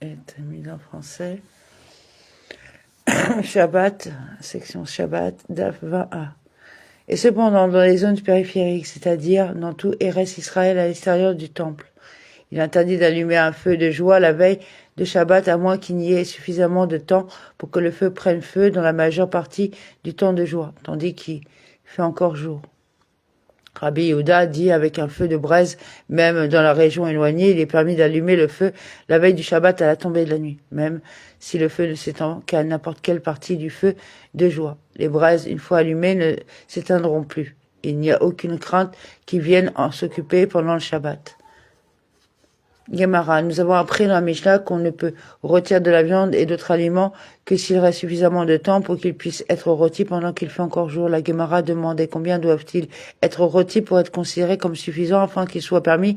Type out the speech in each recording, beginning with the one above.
est mis en français. Shabbat, section Shabbat, DAF 20a. Et cependant, dans les zones périphériques, c'est-à-dire dans tout Eretz Israël à l'extérieur du temple, il est interdit d'allumer un feu de joie la veille de Shabbat à moins qu'il n'y ait suffisamment de temps pour que le feu prenne feu dans la majeure partie du temps de joie, tandis qu'il fait encore jour. Rabbi Yehuda dit avec un feu de braise, même dans la région éloignée, il est permis d'allumer le feu la veille du Shabbat à la tombée de la nuit, même si le feu ne s'étend qu'à n'importe quelle partie du feu de joie. Les braises, une fois allumées, ne s'éteindront plus. Il n'y a aucune crainte qu'ils viennent en s'occuper pendant le Shabbat. Gemara, nous avons appris dans la Mishnah qu'on ne peut rôtir de la viande et d'autres aliments que s'il reste suffisamment de temps pour qu'ils puissent être rôtis pendant qu'il fait encore jour. La Gemara demandait combien doivent-ils être rôtis pour être considérés comme suffisants afin qu'il soit permis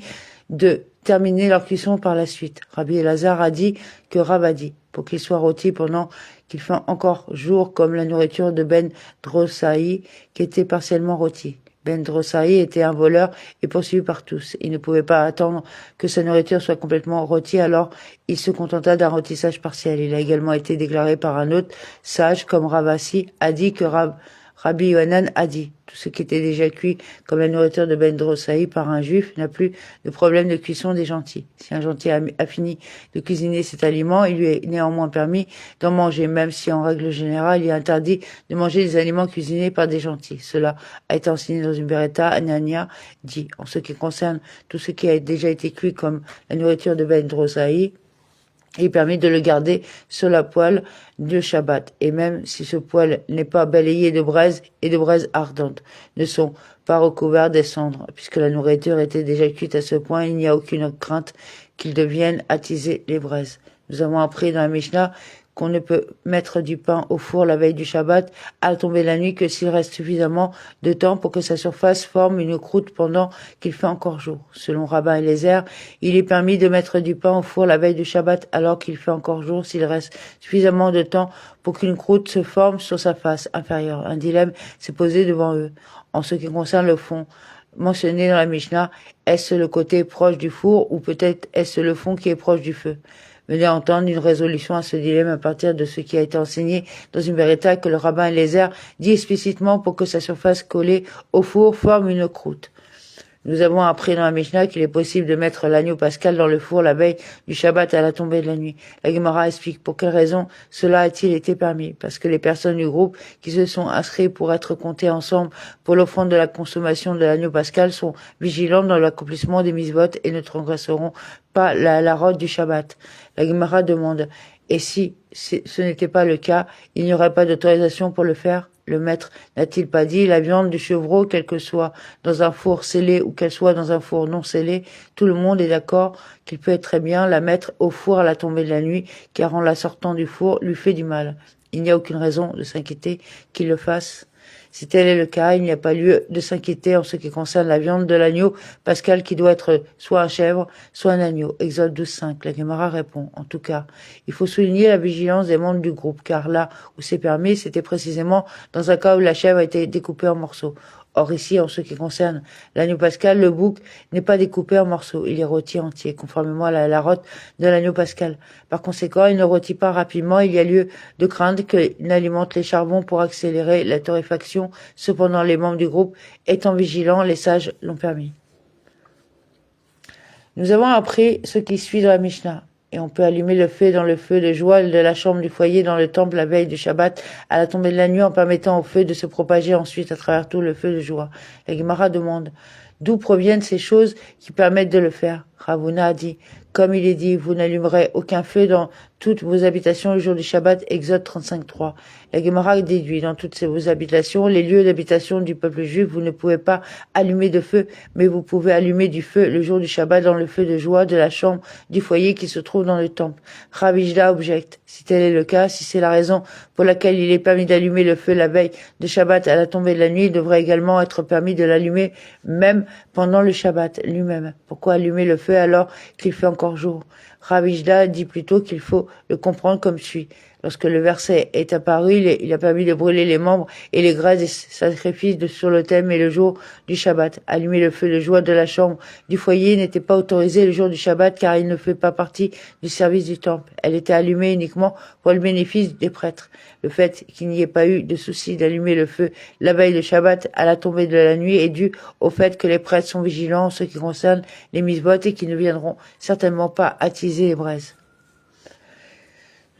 de terminer leur cuisson par la suite. Rabbi Elazar a dit que Rav a dit pour qu'ils soient rôtis pendant qu'il fait encore jour comme la nourriture de Ben Drossaï qui était partiellement rôtie. Ben Drossaï était un voleur et poursuivi par tous. Il ne pouvait pas attendre que sa nourriture soit complètement rôtie, alors il se contenta d'un rôtissage partiel. Il a également été déclaré par un autre sage, comme Ravasi, a dit que Rabbi Yohanan a dit. Tout ce qui était déjà cuit comme la nourriture de Ben Drossaï par un juif n'a plus de problème de cuisson des gentils. Si un gentil a fini de cuisiner cet aliment, il lui est néanmoins permis d'en manger, même si en règle générale, il est interdit de manger des aliments cuisinés par des gentils. Cela a été enseigné dans une Beretta. Anania dit, en ce qui concerne tout ce qui a déjà été cuit comme la nourriture de Ben Drossaï, il permet de le garder sur la poêle de Shabbat. Et même si ce poêle n'est pas balayé de braise et de braises ardentes, ne sont pas recouverts des cendres. Puisque la nourriture était déjà cuite à ce point, il n'y a aucune crainte qu'il devienne attiser les braises. Nous avons appris dans la Mishnah qu'on ne peut mettre du pain au four la veille du Shabbat à la tombée de la nuit que s'il reste suffisamment de temps pour que sa surface forme une croûte pendant qu'il fait encore jour. Selon Rabbin Eliezer, il est permis de mettre du pain au four la veille du Shabbat alors qu'il fait encore jour s'il reste suffisamment de temps pour qu'une croûte se forme sur sa face inférieure. Un dilemme s'est posé devant eux. En ce qui concerne le fond mentionné dans la Mishnah, est-ce le côté proche du four ou peut-être est-ce le fond qui est proche du feu? Venez entendre une résolution à ce dilemme à partir de ce qui a été enseigné dans une Beretta que le rabbin Eliezer dit explicitement pour que sa surface collée au four forme une croûte. Nous avons appris dans la Mishnah qu'il est possible de mettre l'agneau pascal dans le four la veille du Shabbat à la tombée de la nuit. La Gemara explique pour quelle raison cela a-t-il été permis. Parce que les personnes du groupe qui se sont inscrites pour être comptées ensemble pour l'offrande de la consommation de l'agneau pascal sont vigilantes dans l'accomplissement des mitzvot et ne transgresseront pas la rote du Shabbat. La Gemara demande, et si ce n'était pas le cas, il n'y aurait pas d'autorisation pour le faire? Le maître n'a-t-il pas dit la viande du chevreau, qu'elle que soit dans un four scellé ou qu'elle soit dans un four non scellé, tout le monde est d'accord qu'il peut très bien la mettre au four à la tombée de la nuit, car en la sortant du four lui fait du mal. Il n'y a aucune raison de s'inquiéter qu'il le fasse. Si tel est le cas, il n'y a pas lieu de s'inquiéter en ce qui concerne la viande de l'agneau pascal qui doit être soit un chèvre, soit un agneau. Exode 12.5. La Gemara répond. En tout cas, il faut souligner la vigilance des membres du groupe, car là où c'est permis, c'était précisément dans un cas où la chèvre a été découpée en morceaux. Or ici, en ce qui concerne l'agneau pascal, le bouc n'est pas découpé en morceaux, il est rôti entier, conformément à la rote de l'agneau pascal. Par conséquent, il ne rôtit pas rapidement, il y a lieu de craindre qu'il n'alimente les charbons pour accélérer la torréfaction. Cependant, les membres du groupe étant vigilants, les sages l'ont permis. Nous avons appris ce qui suit dans la Mishnah. Et on peut allumer le feu dans le feu de joie de la chambre du foyer dans le temple la veille du Shabbat à la tombée de la nuit en permettant au feu de se propager ensuite à travers tout le feu de joie. La Gemara demande d'où proviennent ces choses qui permettent de le faire. Ravuna a dit, comme il est dit, vous n'allumerez aucun feu dans toutes vos habitations le jour du Shabbat, Exode 35.3. La Gemara déduit, dans toutes vos habitations, les lieux d'habitation du peuple juif, vous ne pouvez pas allumer de feu, mais vous pouvez allumer du feu le jour du Shabbat dans le feu de joie de la chambre du foyer qui se trouve dans le temple. Ravijda objecte, si tel est le cas, si c'est la raison pour laquelle il est permis d'allumer le feu la veille de Shabbat à la tombée de la nuit, il devrait également être permis de l'allumer même pendant le Shabbat lui-même. Pourquoi allumer le feu alors qu'il fait encore jour? Ravijda dit plutôt qu'il faut le comprendre comme suit. Lorsque le verset est apparu, il a permis de brûler les membres et les graisses des sacrifices sur l'autel, mais le jour du Shabbat. Allumer le feu de joie de la chambre du foyer n'était pas autorisé le jour du Shabbat car il ne fait pas partie du service du temple. Elle était allumée uniquement pour le bénéfice des prêtres. Le fait qu'il n'y ait pas eu de souci d'allumer le feu la veille de Shabbat à la tombée de la nuit est dû au fait que les prêtres sont vigilants en ce qui concerne les mitzvot et qu'ils ne viendront certainement pas attiser les braises.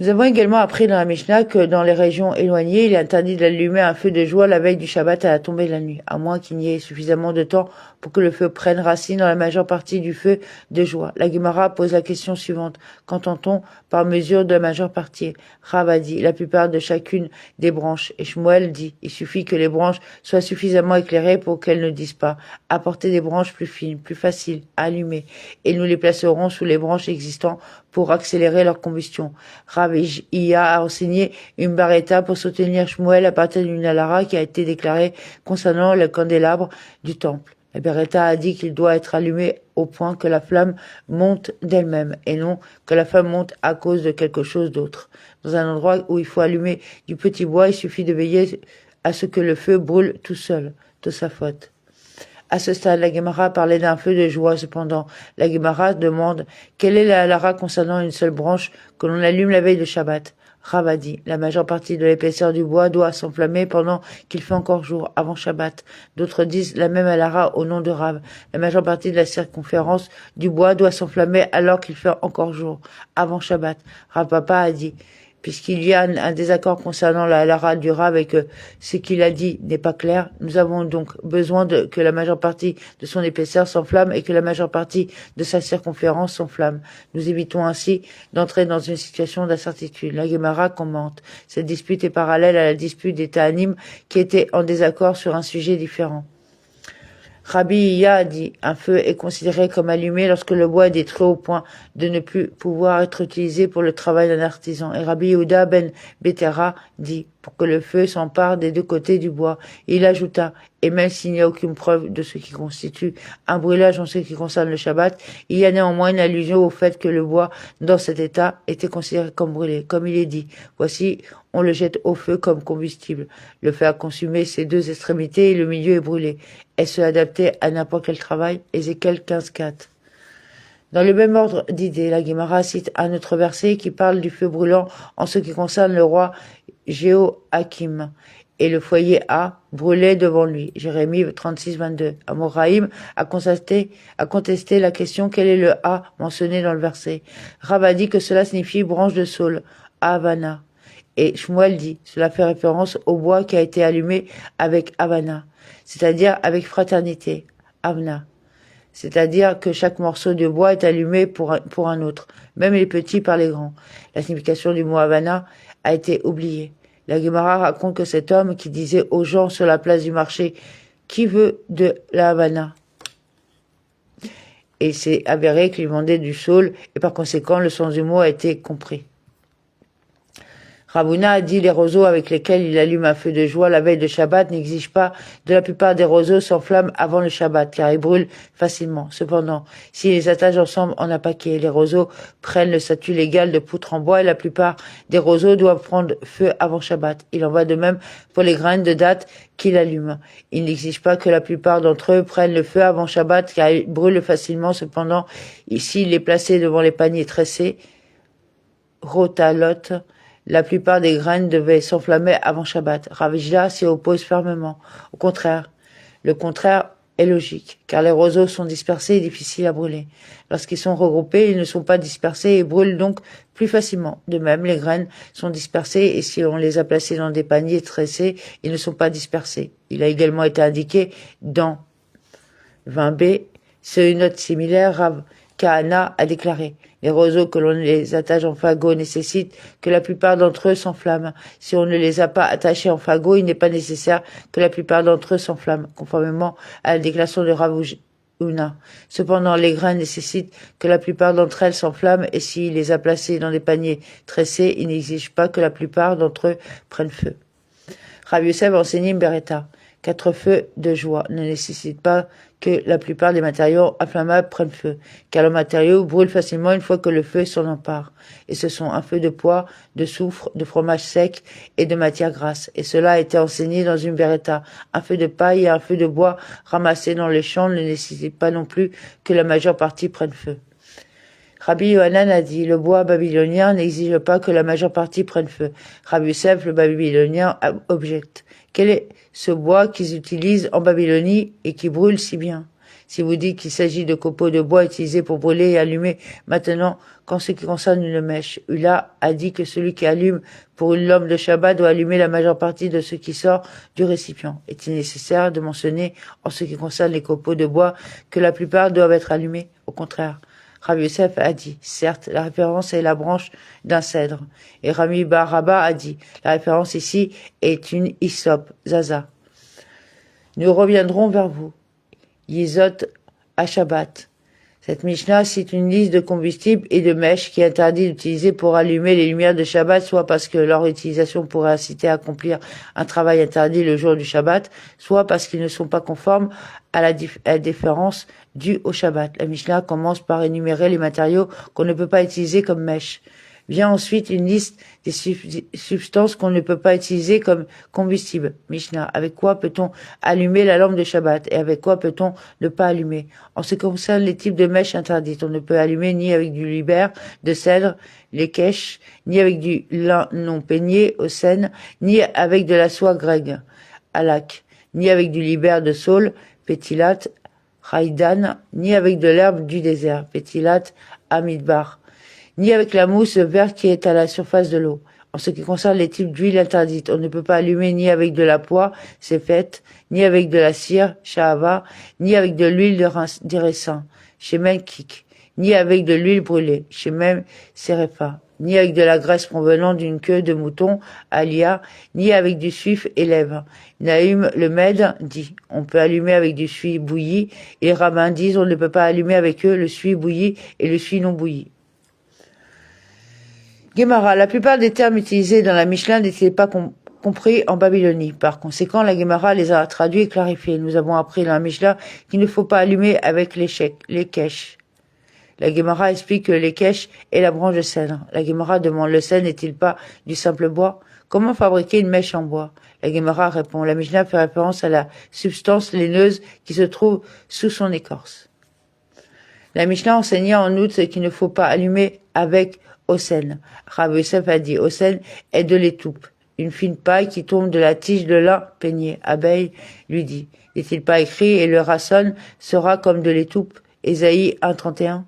Nous avons également appris dans la Mishnah que dans les régions éloignées, il est interdit d'allumer un feu de joie la veille du Shabbat à la tombée de la nuit, à moins qu'il n'y ait suffisamment de temps pour que le feu prenne racine dans la majeure partie du feu de joie. La Gemara pose la question suivante. Qu'entend-on par mesure de la majeure partie? Rav a dit la plupart de chacune des branches. Et Shmuel dit il suffit que les branches soient suffisamment éclairées pour qu'elles ne disent pas. Apporter des branches plus fines, plus faciles à allumer, et nous les placerons sous les branches existantes pour accélérer leur combustion. Rav Iya a enseigné une barretta pour soutenir Shmuel à partir d'une alara qui a été déclarée concernant le candélabre du temple. La barretta a dit qu'il doit être allumé au point que la flamme monte d'elle-même et non que la flamme monte à cause de quelque chose d'autre. Dans un endroit où il faut allumer du petit bois, il suffit de veiller à ce que le feu brûle tout seul, de sa faute. À ce stade, la Gemara parlait d'un feu de joie. Cependant, la Gemara demande quelle est la halara concernant une seule branche que l'on allume la veille de Shabbat. Rav a dit la majeure partie de l'épaisseur du bois doit s'enflammer pendant qu'il fait encore jour, avant Shabbat. D'autres disent la même halara au nom de Rav. La majeure partie de la circonférence du bois doit s'enflammer alors qu'il fait encore jour, avant Shabbat. Rav Papa a dit puisqu'il y a un désaccord concernant la halara du Rav et que ce qu'il a dit n'est pas clair, nous avons donc besoin que la majeure partie de son épaisseur s'enflamme et que la majeure partie de sa circonférence s'enflamme. Nous évitons ainsi d'entrer dans une situation d'incertitude. La Gemara commente. Cette dispute est parallèle à la dispute des Ta'anim qui étaient en désaccord sur un sujet différent. Rabbi Iya a dit un feu est considéré comme allumé lorsque le bois est détruit au point de ne plus pouvoir être utilisé pour le travail d'un artisan. Et Rabbi Yehuda ben Betera dit pour que le feu s'empare des deux côtés du bois. Et il ajouta, et même s'il n'y a aucune preuve de ce qui constitue un brûlage en ce qui concerne le Shabbat, il y a néanmoins une allusion au fait que le bois, dans cet état, était considéré comme brûlé. Comme il est dit, voici, on le jette au feu comme combustible. Le feu a consumé ses deux extrémités et le milieu est brûlé. Est-ce adapté à n'importe quel travail? Ézéchiel 15:4. Dans le même ordre d'idées, la Gemara cite un autre verset qui parle du feu brûlant en ce qui concerne le roi Jéhoakim. Et le foyer A brûlait devant lui. Jérémie 36:22. Amoraïm a contesté la question quel est le A mentionné dans le verset. Rav a dit que cela signifie branche de saule, Havana. Et Shmuel dit, cela fait référence au bois qui a été allumé avec Havana, c'est-à-dire avec fraternité, Havna. C'est-à-dire que chaque morceau de bois est allumé pour un autre, même les petits par les grands. La signification du mot Havana a été oubliée. La Gemara raconte que cet homme qui disait aux gens sur la place du marché « Qui veut de la Havana ?» Et c'est avéré qu'il vendait du saule et par conséquent le sens du mot a été compris. Ravuna a dit les roseaux avec lesquels il allume un feu de joie la veille de Shabbat n'exigent pas de la plupart des roseaux s'enflamment avant le Shabbat car ils brûlent facilement. Cependant, s'ils les attachent ensemble en un paquet, les roseaux prennent le statut légal de poutre en bois et la plupart des roseaux doivent prendre feu avant Shabbat. Il en va de même pour les graines de dattes qu'il allume. Il n'exige pas que la plupart d'entre eux prennent le feu avant Shabbat car ils brûlent facilement. Cependant, s'il est placé devant les paniers tressés, rotalot, la plupart des graines devaient s'enflammer avant Shabbat. Rav Hizda s'y oppose fermement. Au contraire, le contraire est logique, car les roseaux sont dispersés et difficiles à brûler. Lorsqu'ils sont regroupés, ils ne sont pas dispersés et brûlent donc plus facilement. De même, les graines sont dispersées et si on les a placées dans des paniers tressés, ils ne sont pas dispersés. Il a également été indiqué dans 20b, c'est une note similaire, Rav Kahana a déclaré. Les roseaux que l'on les attache en fagot nécessitent que la plupart d'entre eux s'enflamment. Si on ne les a pas attachés en fagot, il n'est pas nécessaire que la plupart d'entre eux s'enflamment, conformément à la déclaration de Rav Huna. Cependant, les graines nécessitent que la plupart d'entre elles s'enflamment et s'il les a placés dans des paniers tressés, il n'exige pas que la plupart d'entre eux prennent feu. Rav Yosef enseigne une beretta. 4 feux de joie ne nécessitent pas que la plupart des matériaux inflammables prennent feu, car le matériau brûle facilement une fois que le feu s'en empare. Et ce sont un feu de pois, de soufre, de fromage sec et de matière grasse. Et cela a été enseigné dans une beretta. Un feu de paille et un feu de bois ramassés dans les champs ne nécessitent pas non plus que la majeure partie prenne feu. Rabbi Yohanan a dit, le bois babylonien n'exige pas que la majeure partie prenne feu. Rabbi Yosef, le babylonien, objecte. Quel est ce bois qu'ils utilisent en Babylonie et qui brûle si bien? Si vous dites qu'il s'agit de copeaux de bois utilisés pour brûler et allumer, maintenant, qu'en ce qui concerne une mèche, Ulla a dit que celui qui allume pour une lampe de Shabbat doit allumer la majeure partie de ce qui sort du récipient. Est-il nécessaire de mentionner, en ce qui concerne les copeaux de bois, que la plupart doivent être allumés? Au contraire. Rabbi Yosef a dit, certes, la référence est la branche d'un cèdre. Et Rami Bar Rabba a dit, la référence ici est une hysope, zaza. Nous reviendrons vers vous. Yizot à Shabbat. Cette Mishnah cite une liste de combustibles et de mèches qui est interdit d'utiliser pour allumer les lumières de Shabbat, soit parce que leur utilisation pourrait inciter à accomplir un travail interdit le jour du Shabbat, soit parce qu'ils ne sont pas conformes à la différence due au Shabbat. La Mishnah commence par énumérer les matériaux qu'on ne peut pas utiliser comme mèches. Vient ensuite une liste des substances qu'on ne peut pas utiliser comme combustible. Mishnah, avec quoi peut-on allumer la lampe de Shabbat et avec quoi peut-on ne pas allumer? En ce qui concerne les types de mèches interdites, on ne peut allumer ni avec du libère, de cèdre, les kèches, ni avec du lin non peigné, au sène, ni avec de la soie grecque, alak, ni avec du libère de saule, pétilat, raïdan, ni avec de l'herbe du désert, pétilat, amidbar, ni avec la mousse verte qui est à la surface de l'eau. En ce qui concerne les types d'huile interdites, on ne peut pas allumer ni avec de la poix, c'est fait, ni avec de la cire, shahava, ni avec de l'huile de raisin, shemen kik, ni avec de l'huile brûlée, shemen serefa, ni avec de la graisse provenant d'une queue de mouton, alia, ni avec du suif et lèvres. Nahum le Med dit, on peut allumer avec du suif bouilli, et les rabbins disent, on ne peut pas allumer avec eux le suif bouilli et le suif non bouilli. Gemara, la plupart des termes utilisés dans la Mishnah n'étaient pas compris en Babylonie. Par conséquent, la Gemara les a traduits et clarifiés. Nous avons appris dans la Mishnah qu'il ne faut pas allumer avec les kèches. La Gemara explique que les kèches est la branche de cèdre. La Gemara demande, le cèdre n'est-il pas du simple bois? Comment fabriquer une mèche en bois? La Gemara répond, la Mishnah fait référence à la substance laineuse qui se trouve sous son écorce. La Mishnah enseignait en outre qu'il ne faut pas allumer avec Osen. Rabbi Yosef a dit, Osen est de l'étoupe, une fine paille qui tombe de la tige de lin peignée. Abeille lui dit, n'est-il pas écrit, et le rasson sera comme de l'étoupe? Ésaïe 1,31.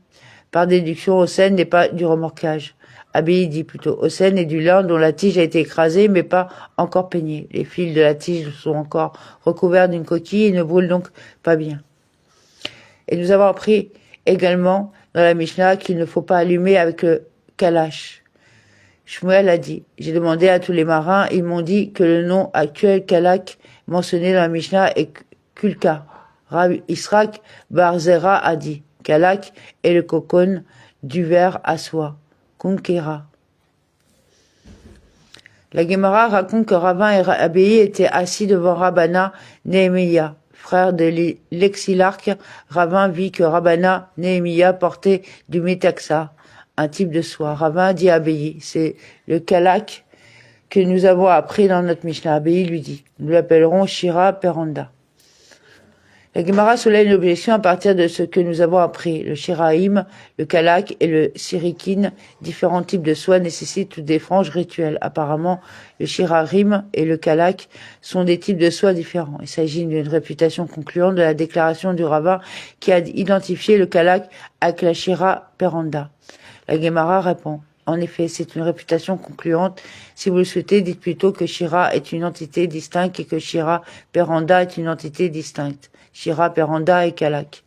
Par déduction, Osen n'est pas du remorquage. Abeille dit plutôt, Osen est du lin dont la tige a été écrasée mais pas encore peignée. Les fils de la tige sont encore recouverts d'une coquille et ne brûlent donc pas bien. Et nous avons appris également dans la Mishnah qu'il ne faut pas allumer avec le Kalash. Shmuel a dit, j'ai demandé à tous les marins, ils m'ont dit que le nom actuel Kalak mentionné dans la Mishnah est Kulka. Rabbi Israq Bar Zera a dit, Kalak est le cocon du ver à soie, Kunkera. La Gemara raconte que Ravin et Abeille étaient assis devant Rabbana Nehemiah, frère de l'exilarque. Ravin vit que Rabbana Nehemiah portait du métaxa, un type de soie. Ravin dit à Abeille, c'est le kalak que nous avons appris dans notre Mishnah. Abeille lui dit, nous l'appellerons Shira Peranda. La Gemara soulève une objection à partir de ce que nous avons appris. Le shiraïm, le kalak et le sirikin, différents types de soie, nécessitent des franges rituelles. Apparemment, le shirarim et le kalak sont des types de soie différents. Il s'agit d'une réputation concluante de la déclaration du rabbin qui a identifié le kalak avec la shira peranda. La Gemara répond, en effet, c'est une réputation concluante. Si vous le souhaitez, dites plutôt que Shira est une entité distincte et que Shira Peranda est une entité distincte. Shira Peranda et Kalak.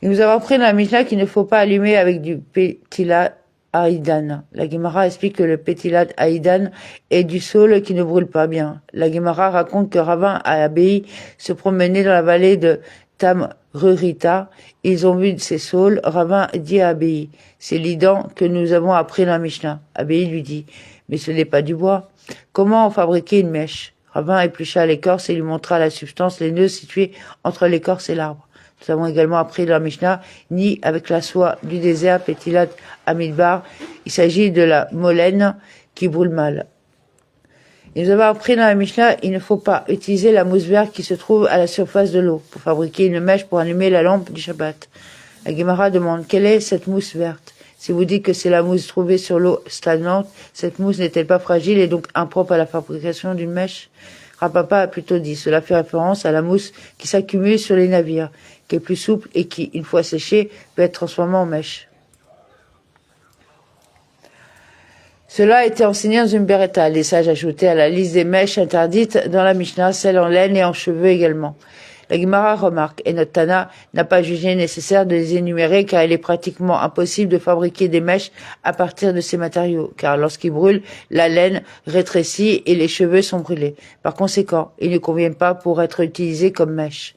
Et nous avons appris dans la Mishnah qu'il ne faut pas allumer avec du Petilat Aïdan. La Gemara explique que le Petilat Aïdan est du saule qui ne brûle pas bien. La Gemara raconte que Ravin et Abeille se promenaient dans la vallée de Tamrurita. Ils ont vu ces saules. Ravin dit à Abeille, c'est l'ident que nous avons appris dans la Mishnah. Abeille lui dit, mais ce n'est pas du bois. Comment fabriquer une mèche? Rabbin éplucha l'écorce et lui montra la substance, les nœuds situés entre l'écorce et l'arbre. Nous avons également appris dans la Mishnah, ni avec la soie du désert, Pétilat Amidbar, il s'agit de la molène qui brûle mal. Et nous avons appris dans la Mishnah, il ne faut pas utiliser la mousse verte qui se trouve à la surface de l'eau pour fabriquer une mèche pour allumer la lampe du Shabbat. La Gemara demande, quelle est cette mousse verte? Si vous dites que c'est la mousse trouvée sur l'eau stagnante, cette mousse n'est-elle pas fragile et donc impropre à la fabrication d'une mèche? Rapapa a plutôt dit, cela fait référence à la mousse qui s'accumule sur les navires, qui est plus souple et qui, une fois séchée, peut être transformée en mèche. Cela a été enseigné dans une beretta. Les sages ajoutaient à la liste des mèches interdites dans la Mishnah, celles en laine et en cheveux également. La Gemara remarque, et notre Tana n'a pas jugé nécessaire de les énumérer car il est pratiquement impossible de fabriquer des mèches à partir de ces matériaux, car lorsqu'ils brûlent, la laine rétrécit et les cheveux sont brûlés. Par conséquent, ils ne conviennent pas pour être utilisés comme mèches.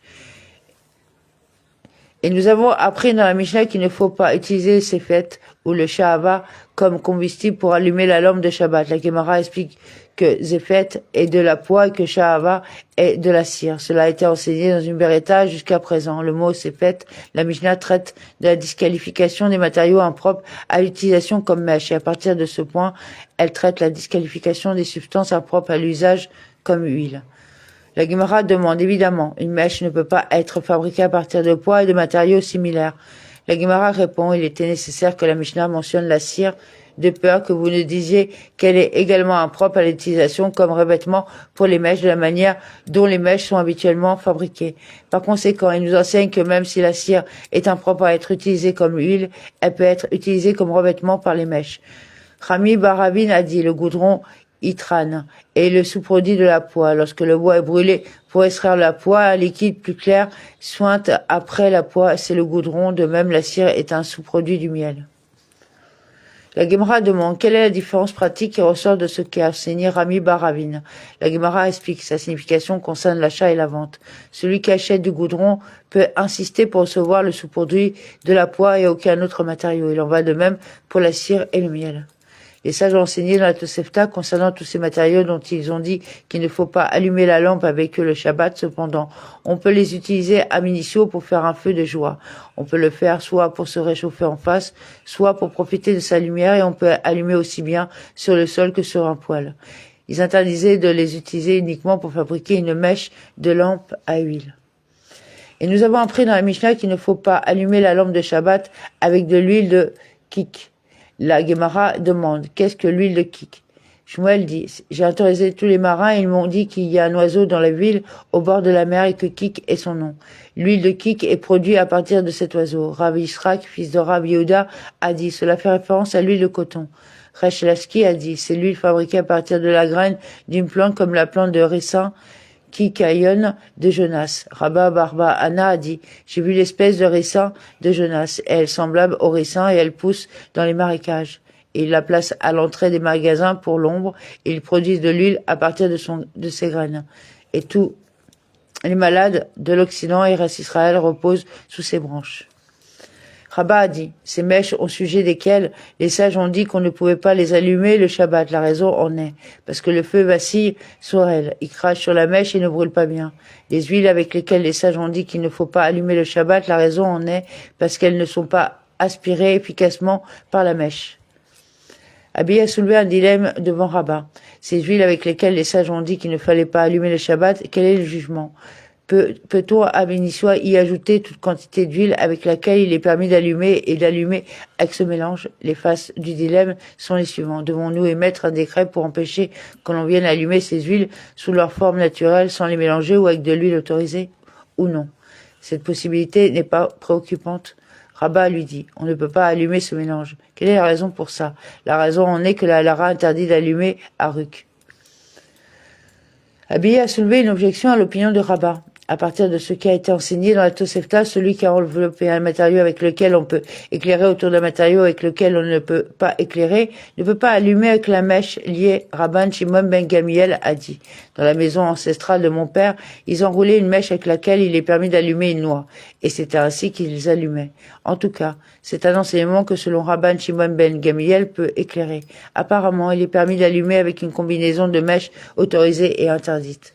Et nous avons appris dans la Mishnah qu'il ne faut pas utiliser ces fêtes ou le shahava comme combustible pour allumer la lampe de Shabbat. La Gemara explique que zéphet est de la poix et que shahava est de la cire. Cela a été enseigné dans une beretta jusqu'à présent. Le mot zéphet, la Mishnah traite de la disqualification des matériaux impropres à l'utilisation comme mèche. Et à partir de ce point, elle traite la disqualification des substances impropres à l'usage comme huile. La Gemara demande évidemment, une mèche ne peut pas être fabriquée à partir de poids et de matériaux similaires. La Gemara répond, il était nécessaire que la Mishnah mentionne la cire, de peur que vous ne disiez qu'elle est également impropre à l'utilisation comme revêtement pour les mèches de la manière dont les mèches sont habituellement fabriquées. Par conséquent, il nous enseigne que même si la cire est impropre à être utilisée comme huile, elle peut être utilisée comme revêtement par les mèches. Rami Baravin a dit, le goudron Itran est le sous-produit de la poix. Lorsque le bois est brûlé pour extraire la poix, un liquide plus clair suinte après la poix, c'est le goudron. De même, la cire est un sous-produit du miel. La Gemara demande quelle est la différence pratique qui ressort de ce qu'a enseigné Rami Baravin. La Gemara explique sa signification concerne l'achat et la vente. Celui qui achète du goudron peut insister pour recevoir le sous-produit de la poix et aucun autre matériau. Il en va de même pour la cire et le miel. Les sages ont enseigné dans la Tosefta concernant tous ces matériaux dont ils ont dit qu'il ne faut pas allumer la lampe avec eux le Shabbat. Cependant, on peut les utiliser à minutio pour faire un feu de joie. On peut le faire soit pour se réchauffer en face, soit pour profiter de sa lumière et on peut allumer aussi bien sur le sol que sur un poêle. Ils interdisaient de les utiliser uniquement pour fabriquer une mèche de lampe à huile. Et nous avons appris dans la Mishnah qu'il ne faut pas allumer la lampe de Shabbat avec de l'huile de kik. La Gemara demande, qu'est-ce que l'huile de kik? Shmuel dit, j'ai interrogé tous les marins et ils m'ont dit qu'il y a un oiseau dans la ville au bord de la mer et que kik est son nom. L'huile de kik est produite à partir de cet oiseau. Rav Yisrak, fils de Rav Yehuda, a dit, cela fait référence à l'huile de coton. Resh Laski a dit, c'est l'huile fabriquée à partir de la graine d'une plante comme la plante de ricin, Kikayon de Jonas. Rabba Barba Anna a dit, j'ai vu l'espèce de ricin de Jonas. Elle est semblable au ricin et elle pousse dans les marécages. Et il la place à l'entrée des magasins pour l'ombre et ils produisent de l'huile à partir de ses graines. Et tous les malades de l'Occident et Eretz Israël reposent sous ses branches. Rabba a dit, ces mèches au sujet desquelles les sages ont dit qu'on ne pouvait pas les allumer le Shabbat. La raison en est, parce que le feu vacille sur elles. Il crache sur la mèche et ne brûle pas bien. Les huiles avec lesquelles les sages ont dit qu'il ne faut pas allumer le Shabbat, la raison en est, parce qu'elles ne sont pas aspirées efficacement par la mèche. Abi a soulevé un dilemme devant Rabba. Ces huiles avec lesquelles les sages ont dit qu'il ne fallait pas allumer le Shabbat, quel est le jugement? Peut-on à béni-soit y ajouter toute quantité d'huile avec laquelle il est permis d'allumer et d'allumer avec ce mélange? Les faces du dilemme sont les suivantes. Devons-nous émettre un décret pour empêcher que l'on vienne allumer ces huiles sous leur forme naturelle sans les mélanger ou avec de l'huile autorisée ou non? Cette possibilité n'est pas préoccupante. Rabba lui dit, on ne peut pas allumer ce mélange. Quelle est la raison pour ça? La raison en est que la Halara interdit d'allumer à Ruc. Abi a soulevé une objection à l'opinion de Rabba. À partir de ce qui a été enseigné dans la Tosefta, celui qui a enveloppé un matériau avec lequel on peut éclairer autour d'un matériau avec lequel on ne peut pas éclairer, ne peut pas allumer avec la mèche liée. Rabban Shimon ben Gamiel a dit. Dans la maison ancestrale de mon père, ils enroulaient une mèche avec laquelle il est permis d'allumer une noix. Et c'était ainsi qu'ils allumaient. En tout cas, c'est un enseignement que selon Rabban Shimon ben Gamiel peut éclairer. Apparemment, il est permis d'allumer avec une combinaison de mèches autorisées et interdites.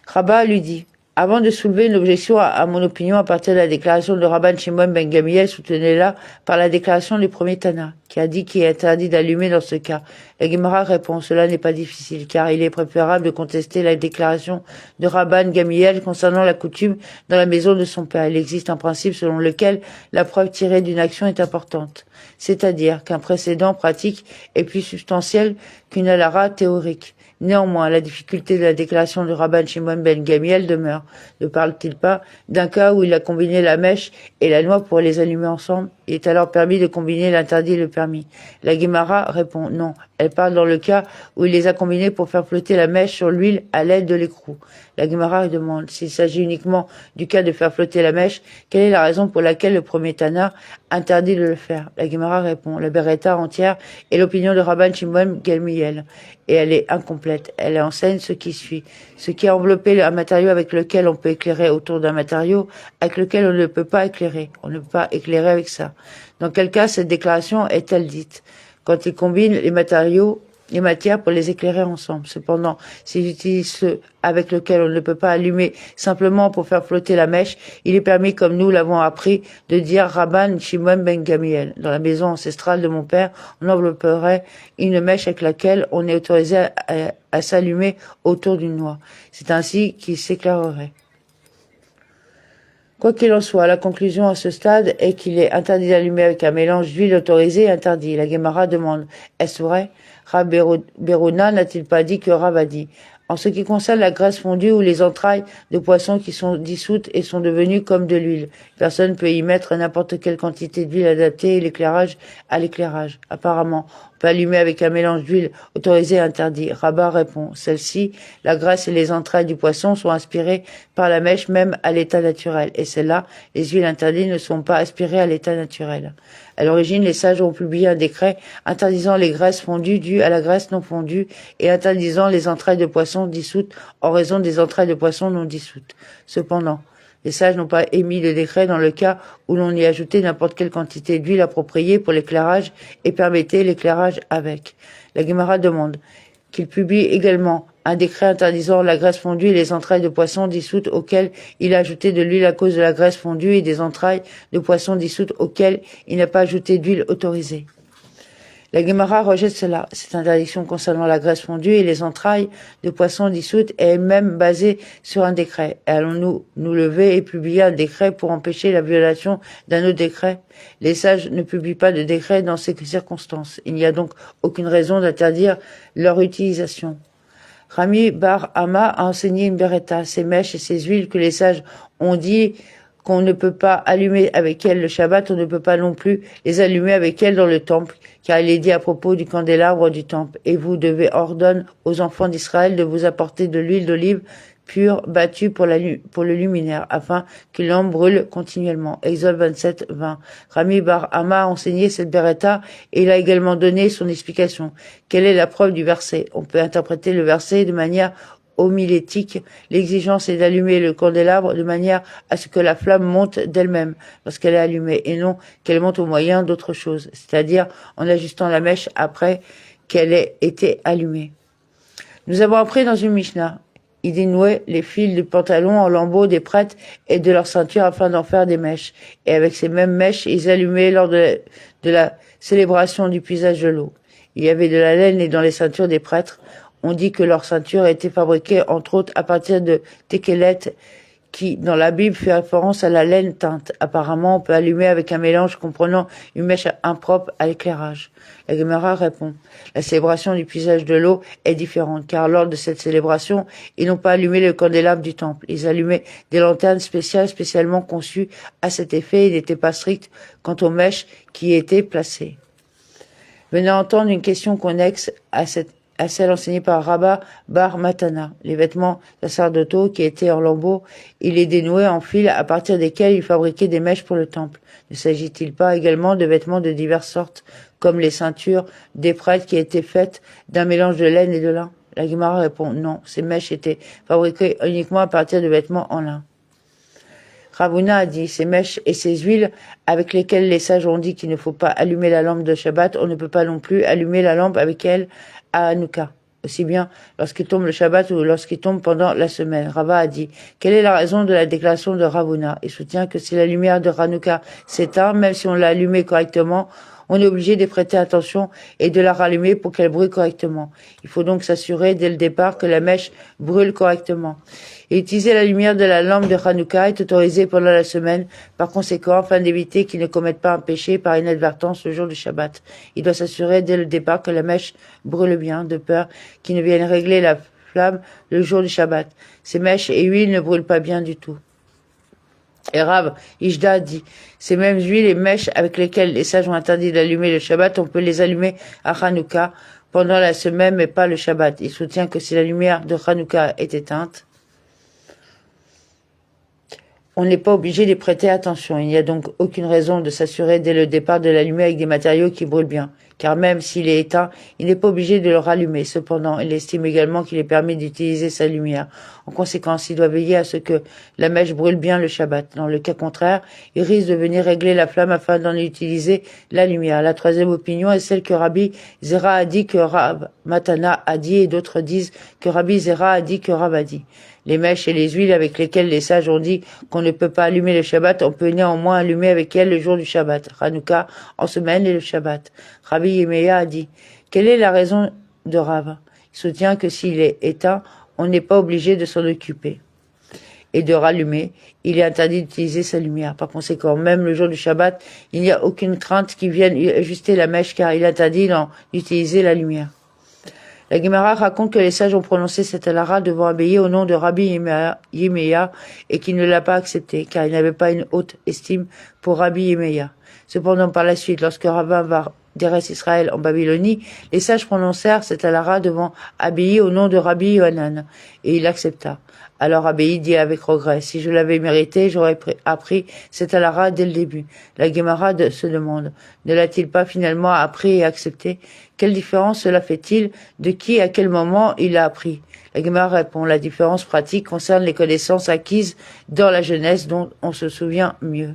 Rabba lui dit, avant de soulever une objection à mon opinion à partir de la déclaration de Rabban Shimon ben Gamiel, soutenez-la par la déclaration du premier Tana, qui a dit qu'il est interdit d'allumer dans ce cas. La Gemara répond, cela n'est pas difficile, car il est préférable de contester la déclaration de Rabban Gamiel concernant la coutume dans la maison de son père. Il existe un principe selon lequel la preuve tirée d'une action est importante, c'est-à-dire qu'un précédent pratique est plus substantiel qu'une halara théorique. Néanmoins, la difficulté de la déclaration de Rabban Shimon ben Gamiel demeure. Ne parle-t-il pas d'un cas où il a combiné la mèche et la noix pour les allumer ensemble? Il est alors permis de combiner l'interdit et le permis. La Gemara répond non. Elle parle dans le cas où il les a combinés pour faire flotter la mèche sur l'huile à l'aide de l'écrou. La Gemara demande s'il s'agit uniquement du cas de faire flotter la mèche, quelle est la raison pour laquelle le premier Tana interdit de le faire? La Gemara répond la Beretta entière est l'opinion de Rabban Shimon Gamiel et elle est incomplète. Elle enseigne ce qui suit. Ce qui a enveloppé un matériau avec lequel on peut éclairer autour d'un matériau avec lequel on ne peut pas éclairer. On ne peut pas éclairer avec ça. Dans quel cas cette déclaration est-elle dite? Quand ils combinent les matières pour les éclairer ensemble. Cependant, s'ils utilisent ceux avec lesquels on ne peut pas allumer simplement pour faire flotter la mèche, il est permis, comme nous l'avons appris, de dire Rabban Shimon ben Gamiel. Dans la maison ancestrale de mon père, on envelopperait une mèche avec laquelle on est autorisé à s'allumer autour d'une noix. C'est ainsi qu'il s'éclairerait. Quoi qu'il en soit, la conclusion à ce stade est qu'il est interdit d'allumer avec un mélange d'huile autorisée et interdit. La Gemara demande, est-ce vrai? Rab Berouna n'a-t-il pas dit que Rab a dit? En ce qui concerne la graisse fondue ou les entrailles de poisson qui sont dissoutes et sont devenues comme de l'huile, personne peut y mettre n'importe quelle quantité d'huile adaptée et l'éclairage à l'éclairage. Apparemment, on peut allumer avec un mélange d'huile autorisé et interdit. Rabat répond, celle-ci, la graisse et les entrailles du poisson sont aspirées par la mèche même à l'état naturel. Et celles-là, les huiles interdites ne sont pas aspirées à l'état naturel. À l'origine, les sages ont publié un décret interdisant les graisses fondues dues à la graisse non fondue et interdisant les entrailles de poisson dissoutes en raison des entrailles de poisson non dissoutes. Cependant, les sages n'ont pas émis de décret dans le cas où l'on y ajoutait n'importe quelle quantité d'huile appropriée pour l'éclairage et permettait l'éclairage avec. La Gemara demande qu'il publie également un décret interdisant la graisse fondue et les entrailles de poisson dissoutes auxquelles il a ajouté de l'huile à cause de la graisse fondue et des entrailles de poisson dissoutes auxquelles il n'a pas ajouté d'huile autorisée. La Gemara rejette cela. Cette interdiction concernant la graisse fondue et les entrailles de poisson dissoutes est elle-même basée sur un décret. Allons-nous nous lever et publier un décret pour empêcher la violation d'un autre décret? Les sages ne publient pas de décret dans ces circonstances. Il n'y a donc aucune raison d'interdire leur utilisation. Rami Bar Hama a enseigné une beretta, ces mèches et ces huiles que les sages ont dit qu'on ne peut pas allumer avec elles le Shabbat, on ne peut pas non plus les allumer avec elles dans le temple, car il est dit à propos du candélabre du temple. Et vous devez ordonner aux enfants d'Israël de vous apporter de l'huile d'olive pure battue pour le luminaire, afin que l'homme brûle continuellement. Exode 27, 20. Rami Bar Hama a enseigné cette beretta et il a également donné son explication. Quelle est la preuve du verset? On peut interpréter le verset de manière homilétique. L'exigence est d'allumer le candélabre de manière à ce que la flamme monte d'elle-même lorsqu'elle est allumée et non qu'elle monte au moyen d'autre chose, c'est-à-dire en ajustant la mèche après qu'elle ait été allumée. Nous avons appris dans une Mishnah, ils dénouaient les fils du pantalon en lambeaux des prêtres et de leur ceinture afin d'en faire des mèches. Et avec ces mêmes mèches, ils allumaient lors de la célébration du puisage de l'eau. Il y avait de la laine et dans les ceintures des prêtres. On dit que leur ceinture était fabriquée, entre autres, à partir de téquelettes, qui, dans la Bible, fait référence à la laine teinte. Apparemment, on peut allumer avec un mélange comprenant une mèche impropre à l'éclairage. La Gemara répond. La célébration du puisage de l'eau est différente, car lors de cette célébration, ils n'ont pas allumé le candélabre du temple. Ils allumaient des lanternes spéciales, spécialement conçues à cet effet. Ils n'étaient pas stricts quant aux mèches qui y étaient placées. Venez entendre une question connexe à cette à celle enseignée par Rabba Bar Matana. Les vêtements sacerdotaux qui étaient en lambeaux, il les dénouait en fils à partir desquels il fabriquait des mèches pour le temple. Ne s'agit-il pas également de vêtements de diverses sortes, comme les ceintures des prêtres qui étaient faites d'un mélange de laine et de lin? La Guimara répond non, ces mèches étaient fabriquées uniquement à partir de vêtements en lin. Ravuna a dit, ces mèches et ces huiles avec lesquelles les sages ont dit qu'il ne faut pas allumer la lampe de Shabbat, on ne peut pas non plus allumer la lampe avec elle à Hanouka, aussi bien lorsqu'il tombe le Shabbat ou lorsqu'il tombe pendant la semaine. Rava a dit, quelle est la raison de la déclaration de Ravuna? Il soutient que si la lumière de Hanouka s'éteint, même si on l'a allumée correctement, on est obligé de prêter attention et de la rallumer pour qu'elle brûle correctement. Il faut donc s'assurer dès le départ que la mèche brûle correctement. Et utiliser la lumière de la lampe de Hanouka est autorisé pendant la semaine, par conséquent, afin d'éviter qu'il ne commette pas un péché par inadvertance le jour du Shabbat. Il doit s'assurer dès le départ que la mèche brûle bien, de peur qu'il ne vienne régler la flamme le jour du Shabbat. Ces mèches et huiles ne brûlent pas bien du tout. Et Rav Ishda dit, ces mêmes huiles et mèches avec lesquelles les sages ont interdit d'allumer le Shabbat, on peut les allumer à Hanouka pendant la semaine, mais pas le Shabbat. Il soutient que si la lumière de Hanouka est éteinte, on n'est pas obligé d'y prêter attention. Il n'y a donc aucune raison de s'assurer dès le départ de l'allumer avec des matériaux qui brûlent bien. Car même s'il est éteint, il n'est pas obligé de le rallumer. Cependant, il estime également qu'il est permis d'utiliser sa lumière. En conséquence, il doit veiller à ce que la mèche brûle bien le Shabbat. Dans le cas contraire, il risque de venir régler la flamme afin d'en utiliser la lumière. La troisième opinion est celle que Rabbi Zera a dit, que Rav Matana a dit, et d'autres disent que Rabbi Zera a dit, que Rav a dit. Les mèches et les huiles avec lesquelles les sages ont dit qu'on ne peut pas allumer le Shabbat, on peut néanmoins allumer avec elles le jour du Shabbat, Hanouka en semaine et le Shabbat. Rabbi Yemeya a dit, quelle est la raison de Rav? Il soutient que s'il est éteint, on n'est pas obligé de s'en occuper et de rallumer. Il est interdit d'utiliser sa lumière. Par conséquent, même le jour du Shabbat, il n'y a aucune crainte qu'il vienne ajuster la mèche car il est interdit d'utiliser la lumière. La Gemara raconte que les sages ont prononcé cette halara devant Abaye au nom de Rabbi Yemeya et qu'il ne l'a pas accepté, car il n'avait pas une haute estime pour Rabbi Yemeya. Cependant, par la suite, lorsque Rabba va d'Eretz Israël en Babylonie, les sages prononcèrent cette halara devant Abaye au nom de Rabbi Yohanan, et il accepta. Alors Abaye dit avec regret, si je l'avais mérité, j'aurais appris cette halara dès le début. La Gemara se demande, ne l'a-t-il pas finalement appris et accepté? Quelle différence cela fait-il de qui à quel moment il l'a appris? La Gemara répond, la différence pratique concerne les connaissances acquises dans la jeunesse dont on se souvient mieux.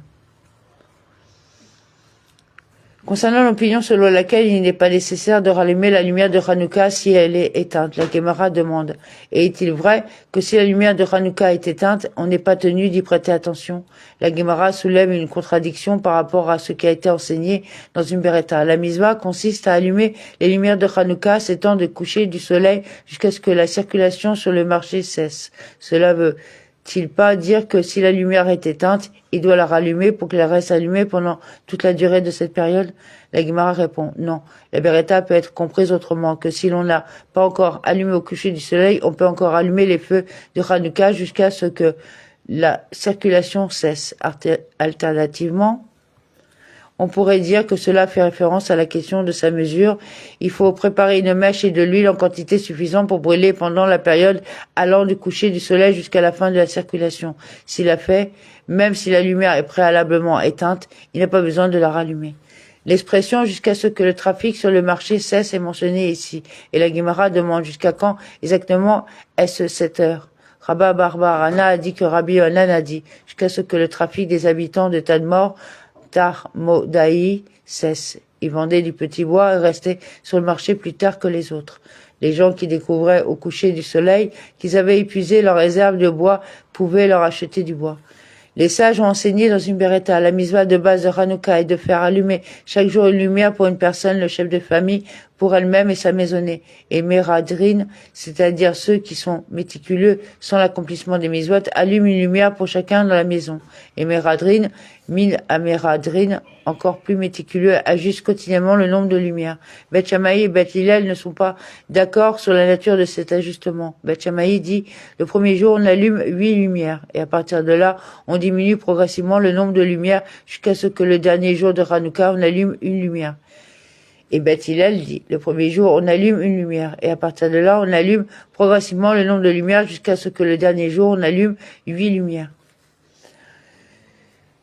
Concernant l'opinion selon laquelle il n'est pas nécessaire de rallumer la lumière de Hanouka si elle est éteinte, la Gemara demande, et est-il vrai que si la lumière de Hanouka est éteinte, on n'est pas tenu d'y prêter attention? La Gemara soulève une contradiction par rapport à ce qui a été enseigné dans une Beretta. La Mizvah consiste à allumer les lumières de Hanouka s'étant du coucher du soleil jusqu'à ce que la circulation sur le marché cesse. Cela veut-il pas dire que si la lumière est éteinte, il doit la rallumer pour qu'elle reste allumée pendant toute la durée de cette période? La Gemara répond non. La Beretta peut être comprise autrement, que si l'on n'a pas encore allumé au coucher du soleil, on peut encore allumer les feux de Hanouka jusqu'à ce que la circulation cesse. Alternativement, on pourrait dire que cela fait référence à la question de sa mesure. Il faut préparer une mèche et de l'huile en quantité suffisante pour brûler pendant la période allant du coucher du soleil jusqu'à la fin de la circulation. S'il l'a fait, même si la lumière est préalablement éteinte, il n'a pas besoin de la rallumer. L'expression jusqu'à ce que le trafic sur le marché cesse est mentionnée ici. Et la Gemara demande jusqu'à quand exactement est-ce cette heure? Rabba Barbarana a dit que Rabbi Yohanan a dit jusqu'à ce que le trafic des habitants de Tadmor Tarmodaï cesse. Ils vendaient du petit bois et restaient sur le marché plus tard que les autres. Les gens qui découvraient au coucher du soleil qu'ils avaient épuisé leurs réserves de bois pouvaient leur acheter du bois. Les sages ont enseigné dans une Beretta la mizvah de base de Hanouka est de faire allumer chaque jour une lumière pour une personne, le chef de famille, pour elle-même et sa maisonnée. Et Méradrine, c'est-à-dire ceux qui sont méticuleux sans l'accomplissement des mizvot, allument une lumière pour chacun dans la maison. Et Méradrine, mille à Méradrine, encore plus méticuleux, ajuste quotidiennement le nombre de lumières. Beth Shammai et Beth Hillel ne sont pas d'accord sur la nature de cet ajustement. Beth Shammai dit, le premier jour on allume 8 lumières, et à partir de là, on diminue progressivement le nombre de lumières jusqu'à ce que le dernier jour de Hanouka, on allume une lumière. Et Beth Hillel dit, le premier jour, on allume une lumière, et à partir de là, on allume progressivement le nombre de lumières jusqu'à ce que le dernier jour, on allume 8 lumières.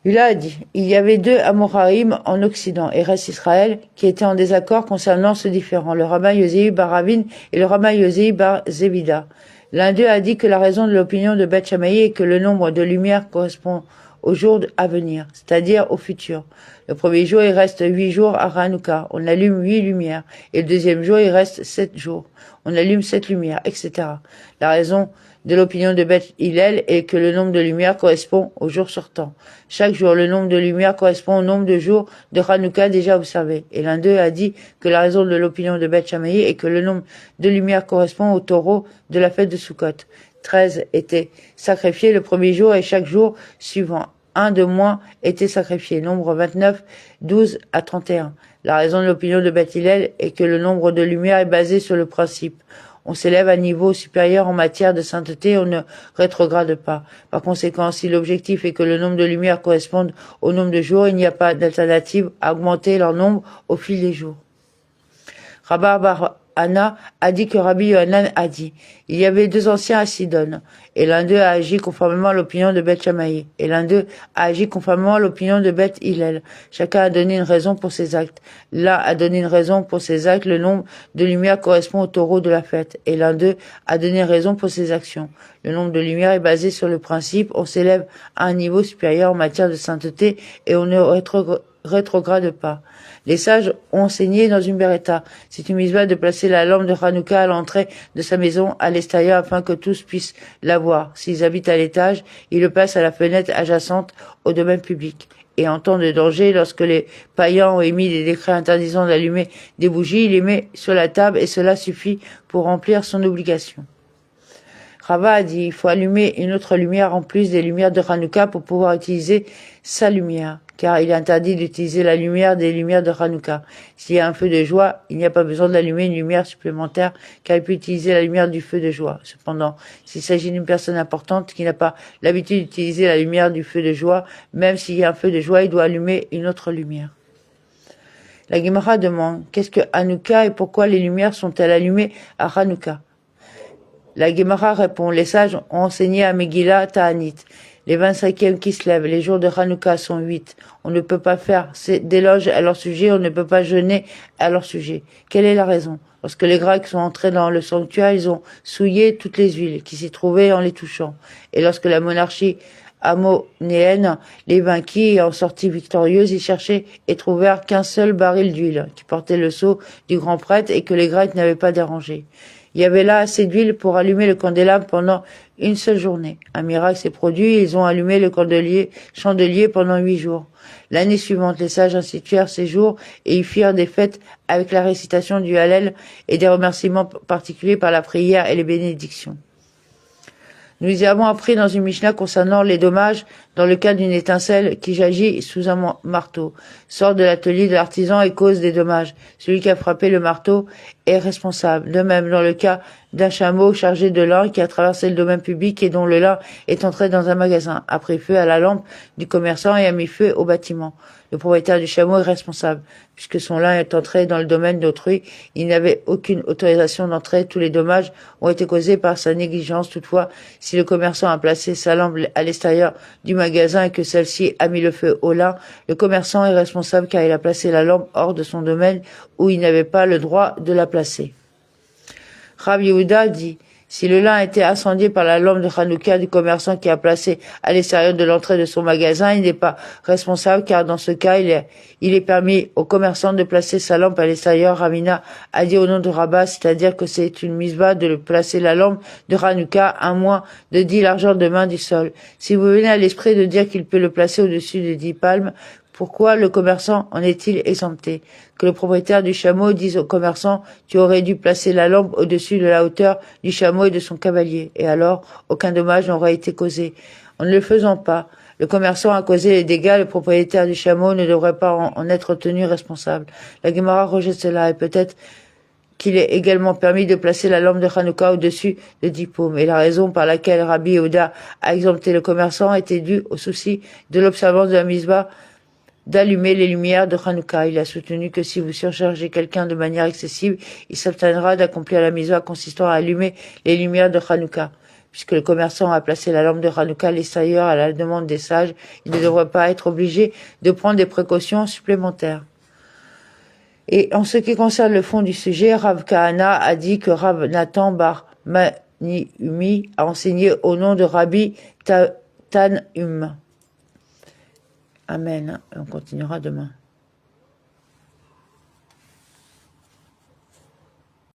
Ula a dit, il y avait 2 Amoraïm en Occident, Eretz Israël, qui étaient en désaccord concernant ce différend, le rabbin Yosei bar Ravin et le rabbin Yosei bar Zebida. L'un d'eux a dit que la raison de l'opinion de Beth Shammai est que le nombre de lumières correspond au jour à venir, c'est-à-dire au futur. Le premier jour, il reste 8 jours à Hanouka, on allume 8 lumières, et le deuxième jour, il reste 7 jours, on allume 7 lumières, etc. La raison de l'opinion de Beth Hillel est que le nombre de lumières correspond au jour sortant. Chaque jour, le nombre de lumières correspond au nombre de jours de Hanouka déjà observés. Et l'un d'eux a dit que la raison de l'opinion de Beth Shammai est que le nombre de lumières correspond au taureau de la fête de Sukkot. 13 étaient sacrifiés le premier jour et chaque jour suivant. Un de moins était sacrifié. Nombre 29, 12 à 31. La raison de l'opinion de Beth Hillel est que le nombre de lumières est basé sur le principe. On s'élève à un niveau supérieur en matière de sainteté, on ne rétrograde pas. Par conséquent, si l'objectif est que le nombre de lumières corresponde au nombre de jours, il n'y a pas d'alternative à augmenter leur nombre au fil des jours. Rabbi Bar Anna a dit que Rabbi Yohanan a dit, il y avait 2 anciens à Sidon, et l'un d'eux a agi conformément à l'opinion de Beth Shammai, et l'un d'eux a agi conformément à l'opinion de Beth Hillel. Chacun a donné une raison pour ses actes. L'un a donné une raison pour ses actes, le nombre de lumières correspond au taureau de la fête, et l'un d'eux a donné une raison pour ses actions. Le nombre de lumières est basé sur le principe, on s'élève à un niveau supérieur en matière de sainteté, et on ne rétrograde pas. Les sages ont enseigné dans une beretta. C'est une mitzvah de placer la lampe de Hanouka à l'entrée de sa maison à l'extérieur afin que tous puissent la voir. S'ils habitent à l'étage, ils le placent à la fenêtre adjacente au domaine public. Et en temps de danger, lorsque les païens ont émis des décrets interdisant d'allumer des bougies, il les met sur la table et cela suffit pour remplir son obligation. Rava a dit, il faut allumer une autre lumière en plus des lumières de Hanouka pour pouvoir utiliser sa lumière, car il est interdit d'utiliser la lumière des lumières de Hanouka. S'il y a un feu de joie, il n'y a pas besoin d'allumer une lumière supplémentaire, car il peut utiliser la lumière du feu de joie. Cependant, s'il s'agit d'une personne importante qui n'a pas l'habitude d'utiliser la lumière du feu de joie, même s'il y a un feu de joie, il doit allumer une autre lumière. La Gemara demande, qu'est-ce que Hanouka et pourquoi les lumières sont-elles allumées à Hanouka? La Gemara répond, les sages ont enseigné à Megillah Ta'anit. Les 25e qui se lèvent, les jours de Hanouka sont 8. On ne peut pas faire d'éloges à leur sujet, on ne peut pas jeûner à leur sujet. Quelle est la raison? Lorsque les Grecs sont entrés dans le sanctuaire, ils ont souillé toutes les huiles qui s'y trouvaient en les touchant. Et lorsque la monarchie ammonéenne les vainquit et en sortit victorieuse, ils cherchaient et trouvèrent qu'un seul baril d'huile qui portait le sceau du grand prêtre et que les Grecs n'avaient pas dérangé. Il y avait là assez d'huile pour allumer le candélabre pendant une seule journée. Un miracle s'est produit, ils ont allumé le chandelier pendant 8 jours. L'année suivante, les sages instituèrent ces jours et y firent des fêtes avec la récitation du Hallel et des remerciements particuliers par la prière et les bénédictions. Nous y avons appris dans une Mishnah concernant les dommages dans le cas d'une étincelle qui jaillit sous un marteau, sort de l'atelier de l'artisan et cause des dommages. Celui qui a frappé le marteau est responsable. De même, dans le cas d'un chameau chargé de lin qui a traversé le domaine public et dont le lin est entré dans un magasin, a pris feu à la lampe du commerçant et a mis feu au bâtiment. Le propriétaire du chameau est responsable. Puisque son lin est entré dans le domaine d'autrui, il n'avait aucune autorisation d'entrer. Tous les dommages ont été causés par sa négligence. Toutefois, si le commerçant a placé sa lampe à l'extérieur du magasin et que celle-ci a mis le feu au lin, le commerçant est responsable car il a placé la lampe hors de son domaine où il n'avait pas le droit de la placer. Rabbi Yehuda dit, si le lin était incendié par la lampe de Hanouka du commerçant qui a placé à l'extérieur de l'entrée de son magasin, il n'est pas responsable car dans ce cas, il est permis au commerçant de placer sa lampe à l'extérieur. Ravina a dit au nom de Rabat, c'est-à-dire que c'est une misva de placer la lampe de Hanouka à moins de 10 largeurs de main du sol. Si vous venez à l'esprit de dire qu'il peut le placer au-dessus de 10 palmes, pourquoi le commerçant en est-il exempté? Que le propriétaire du chameau dise au commerçant, tu aurais dû placer la lampe au-dessus de la hauteur du chameau et de son cavalier, et alors aucun dommage n'aurait été causé. En ne le faisant pas, le commerçant a causé les dégâts, le propriétaire du chameau ne devrait pas en être tenu responsable. La Gemara rejette cela, et peut-être qu'il est également permis de placer la lampe de Hanouka au-dessus de 10 paumes. Et la raison par laquelle Rabbi Yehuda a exempté le commerçant était due au souci de l'observance de la misva d'allumer les lumières de Hanouka. Il a soutenu que si vous surchargez quelqu'un de manière excessive, il s'abstiendra d'accomplir la mitzvah consistant à allumer les lumières de Hanouka. Puisque le commerçant a placé la lampe de Hanouka à l'extérieur à la demande des sages, il ne devrait pas être obligé de prendre des précautions supplémentaires. Et en ce qui concerne le fond du sujet, Rav Kahana a dit que Rav Nathan Bar Manihumi a enseigné au nom de Rabbi Tanhum. Amen. On continuera demain.